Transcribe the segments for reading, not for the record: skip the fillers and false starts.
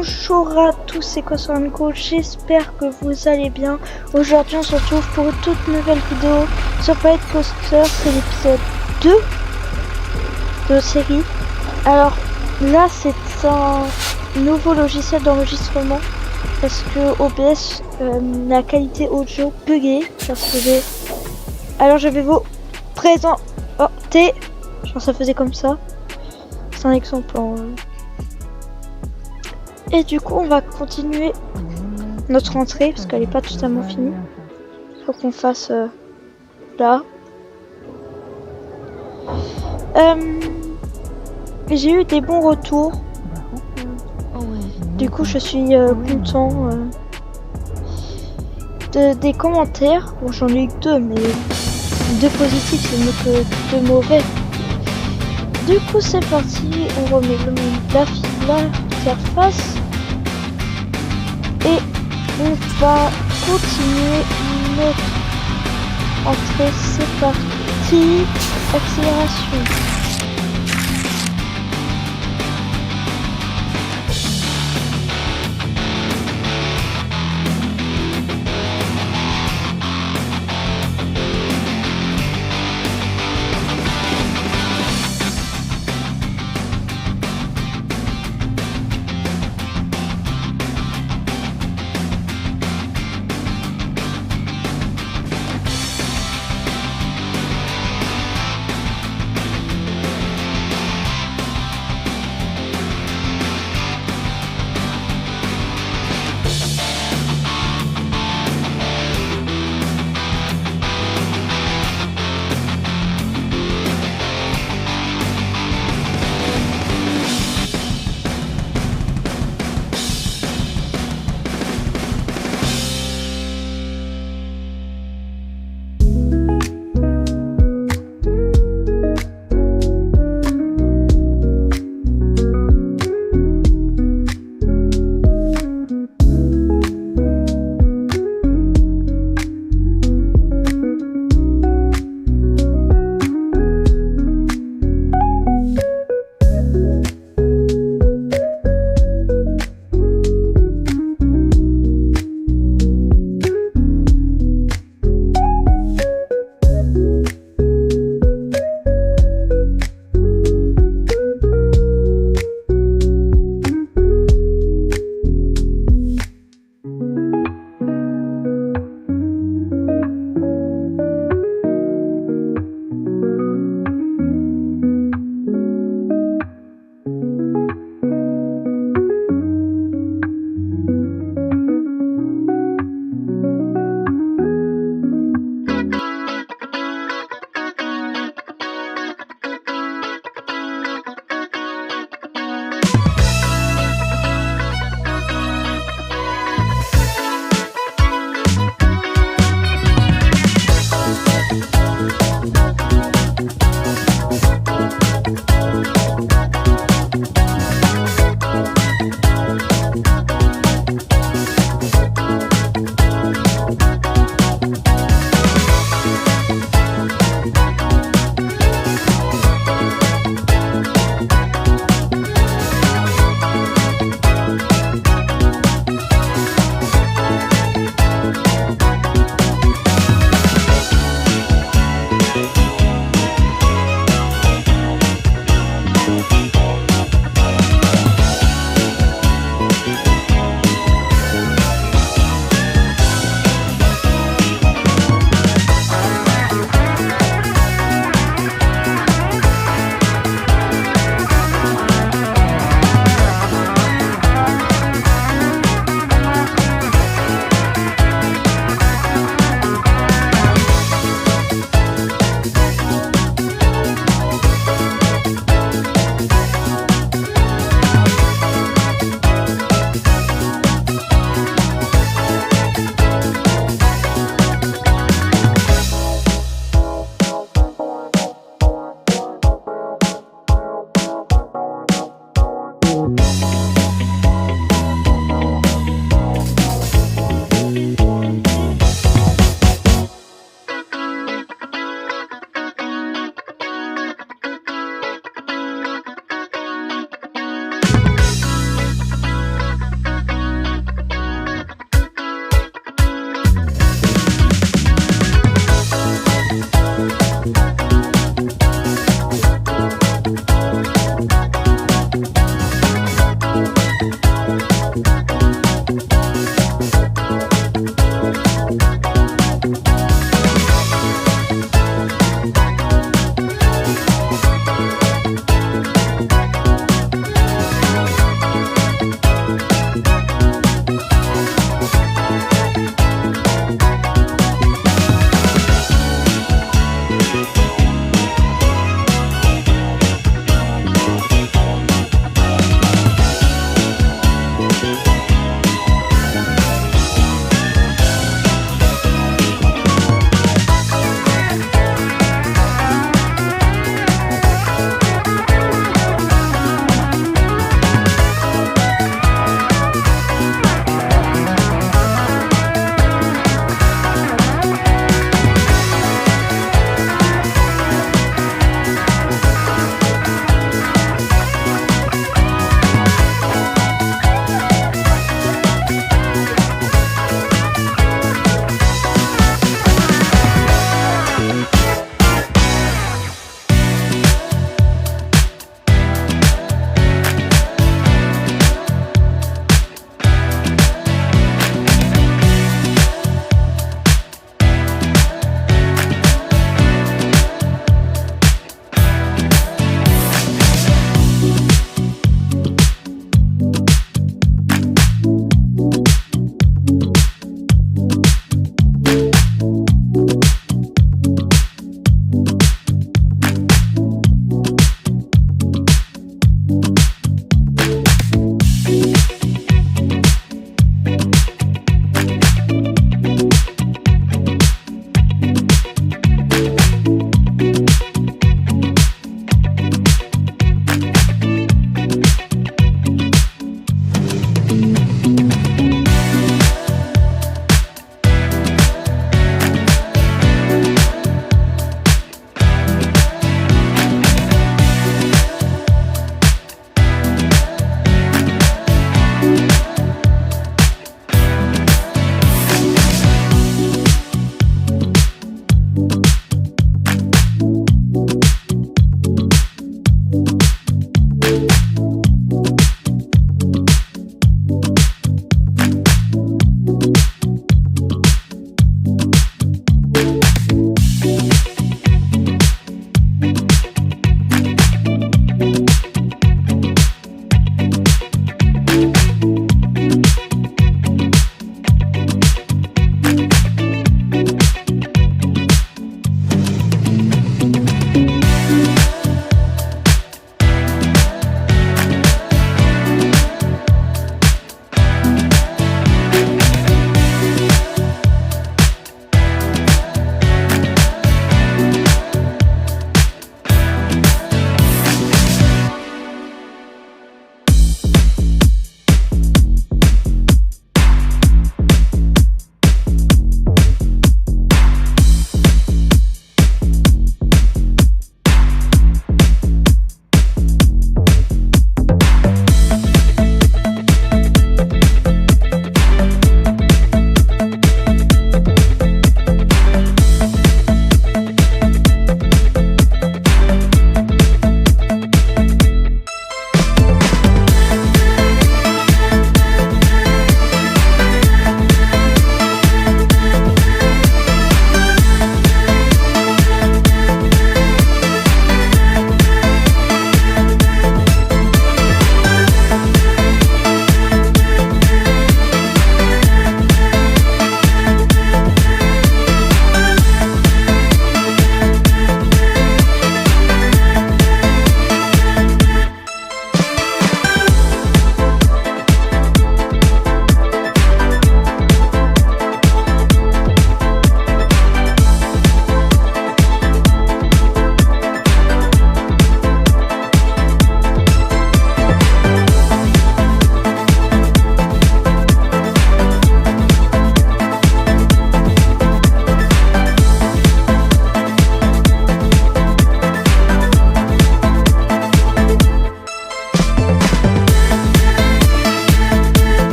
Bonjour à tous, c'est Kosoranko, j'espère que vous allez bien. Aujourd'hui on se retrouve pour une toute nouvelle vidéo sur Planet Coaster, c'est l'épisode 2 de la série. Alors là c'est un nouveau logiciel d'enregistrement parce que OBS, la qualité audio buguée parce que Alors je vais vous présenter, je pense que ça faisait comme ça, c'est un exemple Et du coup, on va continuer notre entrée parce qu'elle n'est pas totalement finie. Il faut qu'on fasse là. J'ai eu des bons retours. Du coup, je suis content des commentaires. Bon, j'en ai eu que 2, mais 2 positifs, c'est mieux que 2 mauvais. Du coup, c'est parti. On remet l'interface. Et on va continuer notre entrée, c'est parti, accélération.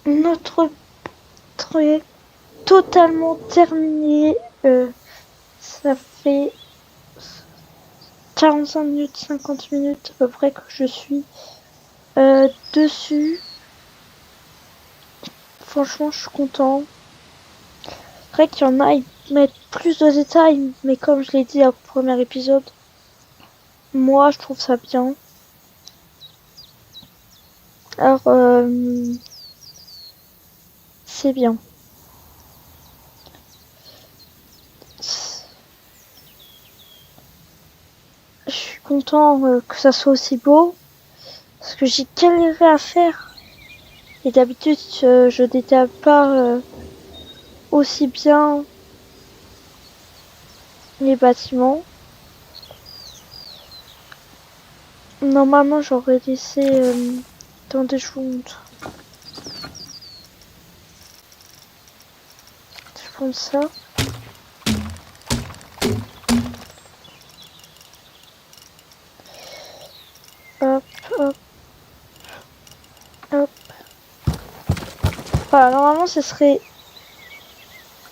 Notre truc est totalement terminé. Ça fait 45 minutes, 50 minutes à peu près que je suis dessus. Franchement, je suis content. C'est vrai qu'il y en a, ils mettent plus de détails, mais comme je l'ai dit au premier épisode, moi, je trouve ça bien. Alors, c'est bien. Je suis content que ça soit aussi beau, parce que j'ai galéré à faire. Et d'habitude, je détaille pas aussi bien les bâtiments. Normalement, j'aurais laissé... attendez, je vous montre. Je prends ça. Hop, hop. Hop. Voilà, normalement, ce serait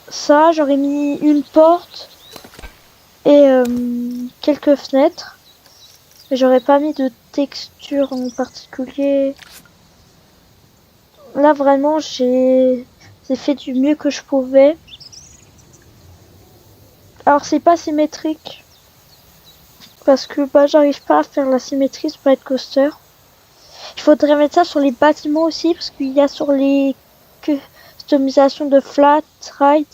ça. J'aurais mis une porte et quelques fenêtres. Mais j'aurais pas mis de texture en particulier. Là, vraiment, j'ai fait du mieux que je pouvais. Alors, c'est pas symétrique. Parce que bah, j'arrive pas à faire la symétrie sur Spire Coaster. Il faudrait mettre ça sur les bâtiments aussi. Parce qu'il y a sur les customisations de flat, ride,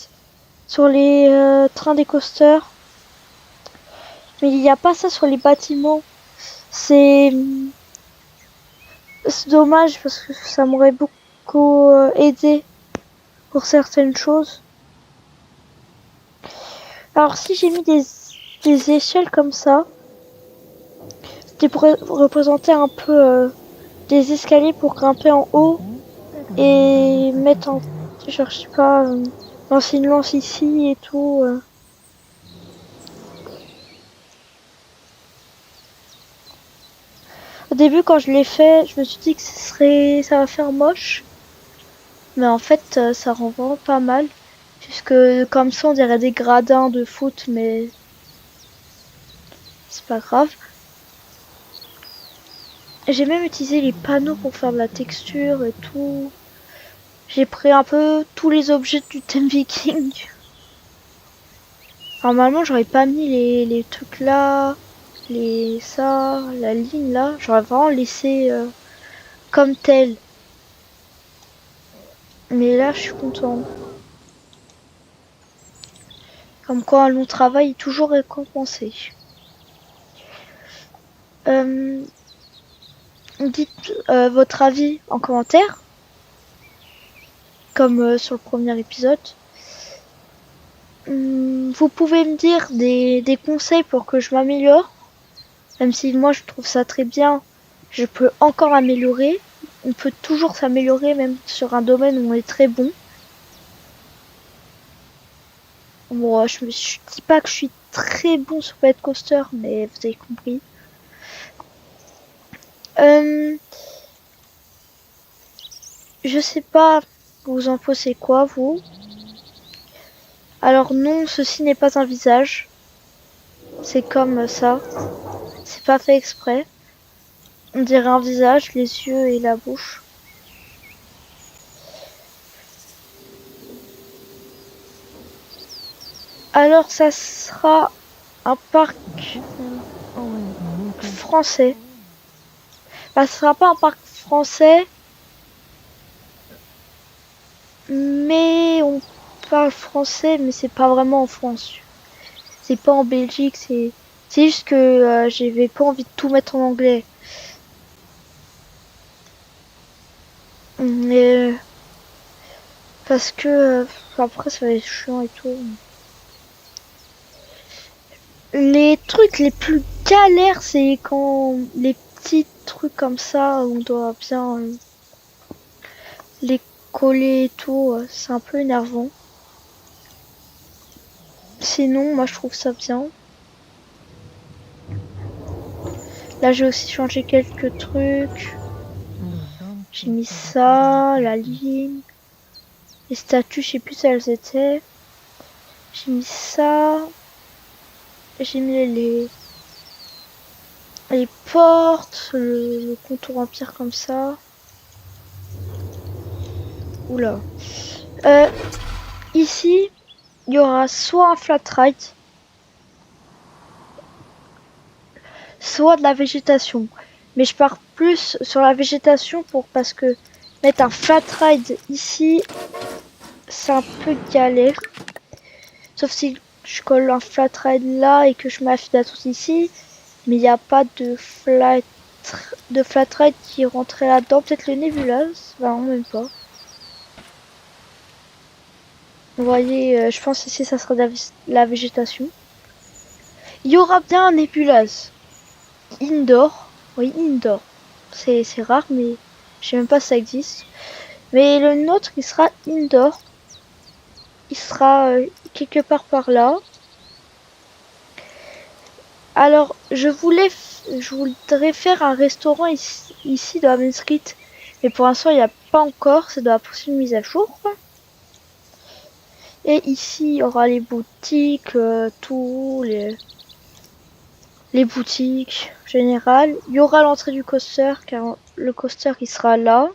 sur les trains des coasters. Mais il n'y a pas ça sur les bâtiments. C'est dommage parce que ça m'aurait beaucoup aidé pour certaines choses. Alors si j'ai mis des échelles comme ça, c'était pour représenter un peu des escaliers pour grimper en haut et mettre en, genre, je sais pas, lancer une lance ici et tout. Au début, quand je l'ai fait, je me suis dit que ça va faire moche. Mais en fait, ça rend vraiment pas mal. Puisque comme ça, on dirait des gradins de foot, mais c'est pas grave. J'ai même utilisé les panneaux pour faire de la texture et tout. J'ai pris un peu tous les objets du thème viking. Normalement, j'aurais pas mis les trucs là, la ligne là. J'aurais vraiment laissé comme tel. Mais là, je suis content. Comme quoi, un long travail est toujours récompensé. Dites votre avis en commentaire, comme sur le premier épisode. Vous pouvez me dire des conseils pour que je m'améliore. Même si moi je trouve ça très bien, je peux encore améliorer. On peut toujours s'améliorer même sur un domaine où on est très bon. Bon, je dis pas que je suis très bon sur Pet Coaster, mais vous avez compris. Je sais pas, vous en pensez quoi, vous? Alors non, ceci n'est pas un visage. C'est comme ça. C'est pas fait exprès. On dirait un visage, les yeux et la bouche. Alors ça sera un parc français. Bah, ce sera pas un parc français, mais on parle français, mais c'est pas vraiment en France. C'est pas en Belgique, c'est juste que j'avais pas envie de tout mettre en anglais. Mais parce que après ça va être chiant et tout. Les trucs les plus galères, c'est quand les petits trucs comme ça, on doit bien les coller et tout. C'est un peu énervant. Sinon, moi je trouve ça bien. Là, j'ai aussi changé quelques trucs. J'ai mis ça, la ligne. Les statues, je sais plus où elles étaient. J'ai mis ça. J'ai mis les portes, le contour empire comme ça. Oula. Ici, il y aura soit un flat ride, soit de la végétation. Mais je pars plus sur la végétation parce que mettre un flat ride ici, c'est un peu galère. Sauf si je colle un flat ride là et que je mets la tous ici. Mais il n'y a pas de flat ride qui rentrait là-dedans. Peut-être le nébuleuse. Bah non, même pas. Vous voyez, je pense ici ça sera de la végétation. Il y aura bien un nébuleuse. Indoor. Oui, indoor. C'est rare, mais je sais même pas si ça existe. Mais le nôtre, il sera indoor. Il sera quelque part par là. Alors, je voudrais faire un restaurant ici dans la Main Street. Mais pour l'instant, il n'y a pas encore. Ça doit poursuivre une mise à jour. Et ici, il y aura les boutiques, tous les boutiques générales. Il y aura l'entrée du coaster, car le coaster qui sera là.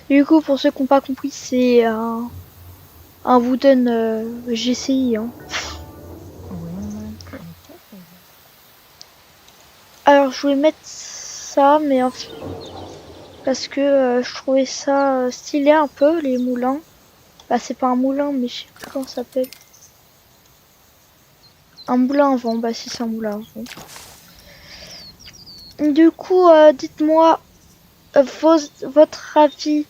Du coup, pour ceux qui n'ont pas compris, c'est un wooden GCI. Hein. Alors, je voulais mettre ça, mais parce que je trouvais ça stylé un peu, les moulins. Bah, c'est pas un moulin, mais je sais plus comment ça s'appelle. Un moulin à vent, bah si c'est un moulin à vent. Du coup, dites-moi votre avis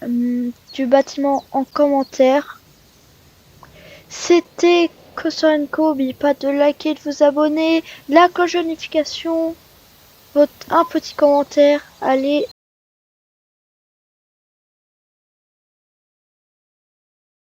du bâtiment en commentaire. C'était Coaster & Co. N'oubliez pas de liker, de vous abonner, la cloche de notification, un petit commentaire. Allez,